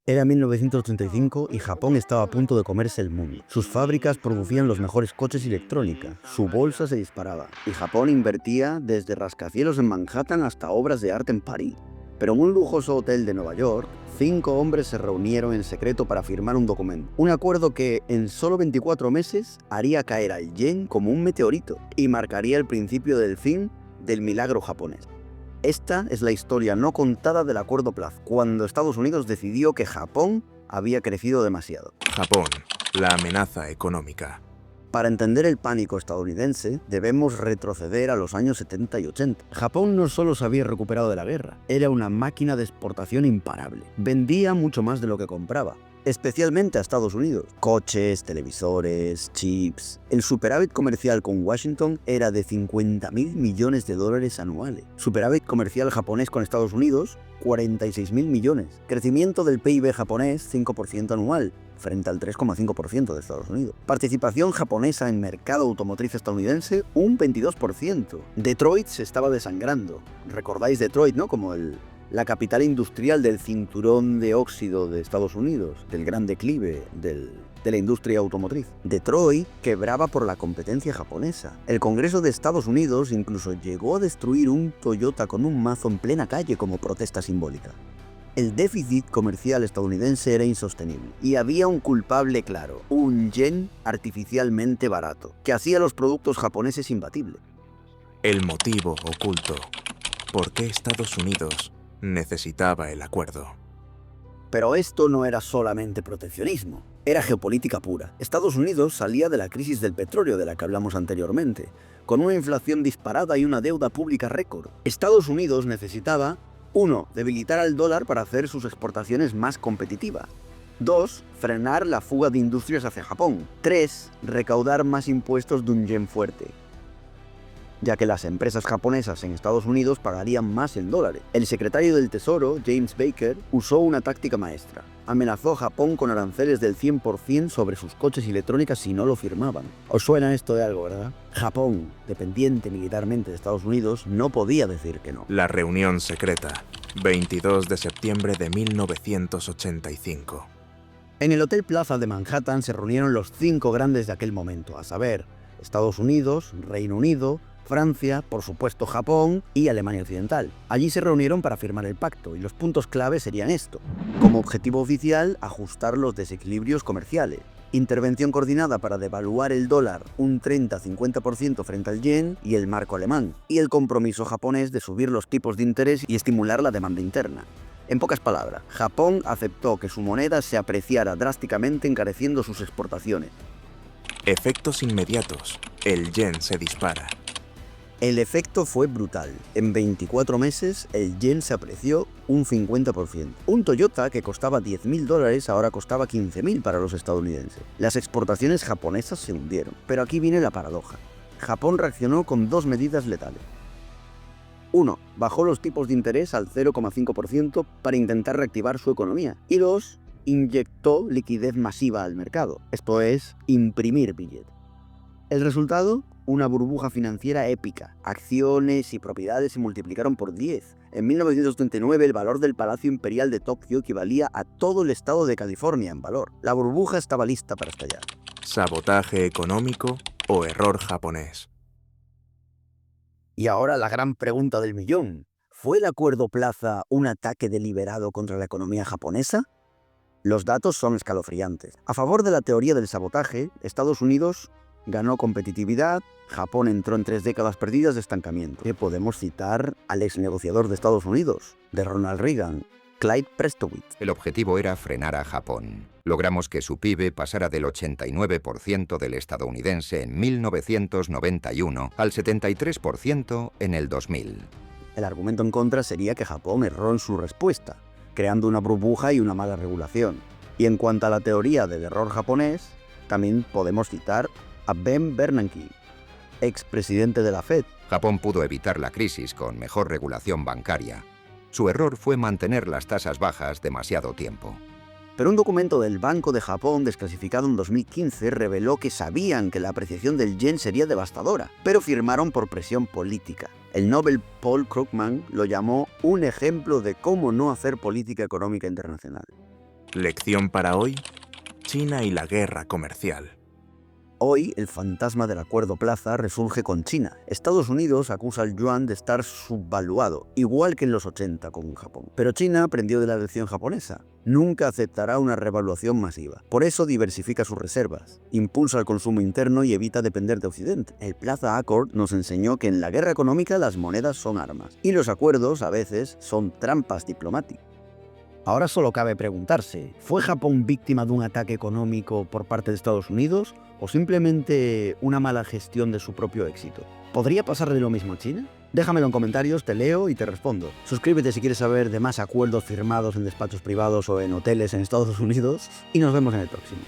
Era 1935 y Japón estaba a punto de comerse el mundo. Sus fábricas producían los mejores coches y electrónica, su bolsa se disparaba, y Japón invertía desde rascacielos en Manhattan hasta obras de arte en París. Pero en un lujoso hotel de Nueva York, 5 hombres se reunieron en secreto para firmar un documento. Un acuerdo que, en solo 24 meses, haría caer al yen como un meteorito y marcaría el principio del fin del milagro japonés. Esta es la historia no contada del Acuerdo Plaza, cuando Estados Unidos decidió que Japón había crecido demasiado. Japón, la amenaza económica. Para entender el pánico estadounidense, debemos retroceder a los años 70 y 80. Japón no solo se había recuperado de la guerra, era una máquina de exportación imparable. Vendía mucho más de lo que compraba, especialmente a Estados Unidos. Coches, televisores, chips. El superávit comercial con Washington era de 50.000 millones de dólares anuales. Superávit comercial japonés con Estados Unidos, 46.000 millones. Crecimiento del PIB japonés, 5% anual, frente al 3,5% de Estados Unidos. Participación japonesa en mercado automotriz estadounidense, un 22%. Detroit se estaba desangrando. ¿Recordáis Detroit, no? Como la capital industrial del cinturón de óxido de Estados Unidos, del gran declive de la industria automotriz. Detroit quebraba por la competencia japonesa. El Congreso de Estados Unidos incluso llegó a destruir un Toyota con un mazo en plena calle como protesta simbólica. El déficit comercial estadounidense era insostenible y había un culpable claro, un yen artificialmente barato, que hacía los productos japoneses imbatibles. El motivo oculto. ¿Por qué Estados Unidos necesitaba el acuerdo? Pero esto no era solamente proteccionismo, era geopolítica pura. Estados Unidos salía de la crisis del petróleo de la que hablamos anteriormente, con una inflación disparada y una deuda pública récord. Estados Unidos necesitaba 1. Debilitar al dólar para hacer sus exportaciones más competitivas. 2. Frenar la fuga de industrias hacia Japón. 3. Recaudar más impuestos de un yen fuerte, ya que las empresas japonesas en Estados Unidos pagarían más en dólares. El secretario del Tesoro, James Baker, usó una táctica maestra. Amenazó a Japón con aranceles del 100% sobre sus coches y electrónicas si no lo firmaban. ¿Os suena esto de algo, verdad? Japón, dependiente militarmente de Estados Unidos, no podía decir que no. La reunión secreta, 22 de septiembre de 1985. En el Hotel Plaza de Manhattan se reunieron los 5 grandes de aquel momento, a saber, Estados Unidos, Reino Unido, Francia, por supuesto Japón y Alemania Occidental. Allí se reunieron para firmar el pacto y los puntos clave serían esto. Como objetivo oficial, ajustar los desequilibrios comerciales. Intervención coordinada para devaluar el dólar un 30-50% frente al yen y el marco alemán. Y el compromiso japonés de subir los tipos de interés y estimular la demanda interna. En pocas palabras, Japón aceptó que su moneda se apreciara drásticamente encareciendo sus exportaciones. Efectos inmediatos. El yen se dispara. El efecto fue brutal. En 24 meses, el yen se apreció un 50%. Un Toyota que costaba $10.000 ahora costaba $15.000 para los estadounidenses. Las exportaciones japonesas se hundieron. Pero aquí viene la paradoja. Japón reaccionó con 2 medidas letales. 1. Bajó los tipos de interés al 0,5% para intentar reactivar su economía. Y 2. Inyectó liquidez masiva al mercado. Esto es, imprimir billetes. El resultado, una burbuja financiera épica. Acciones y propiedades se multiplicaron por 10. En 1939 el valor del Palacio Imperial de Tokio equivalía a todo el estado de California en valor. La burbuja estaba lista para estallar. ¿Sabotaje económico o error japonés? Y ahora la gran pregunta del millón. ¿Fue el Acuerdo Plaza un ataque deliberado contra la economía japonesa? Los datos son escalofriantes. A favor de la teoría del sabotaje, Estados Unidos ganó competitividad, Japón entró en 3 décadas perdidas de estancamiento. Podemos citar al ex negociador de Estados Unidos, de Ronald Reagan, Clyde Prestowitz. El objetivo era frenar a Japón. Logramos que su PIB pasara del 89% del estadounidense en 1991 al 73% en el 2000. El argumento en contra sería que Japón erró en su respuesta, creando una burbuja y una mala regulación. Y en cuanto a la teoría del error japonés, también podemos citar a Ben Bernanke, expresidente de la Fed. Japón pudo evitar la crisis con mejor regulación bancaria. Su error fue mantener las tasas bajas demasiado tiempo. Pero un documento del Banco de Japón desclasificado en 2015 reveló que sabían que la apreciación del yen sería devastadora, pero firmaron por presión política. El Nobel Paul Krugman lo llamó un ejemplo de cómo no hacer política económica internacional. Lección para hoy: China y la guerra comercial. Hoy, el fantasma del Acuerdo Plaza resurge con China. Estados Unidos acusa al yuan de estar subvaluado, igual que en los 80 con Japón. Pero China aprendió de la lección japonesa. Nunca aceptará una revaluación masiva. Por eso diversifica sus reservas, impulsa el consumo interno y evita depender de Occidente. El Plaza Accord nos enseñó que en la guerra económica las monedas son armas, y los acuerdos, a veces, son trampas diplomáticas. Ahora solo cabe preguntarse, ¿fue Japón víctima de un ataque económico por parte de Estados Unidos o simplemente una mala gestión de su propio éxito? ¿Podría pasarle lo mismo a China? Déjamelo en comentarios, te leo y te respondo. Suscríbete si quieres saber de más acuerdos firmados en despachos privados o en hoteles en Estados Unidos y nos vemos en el próximo.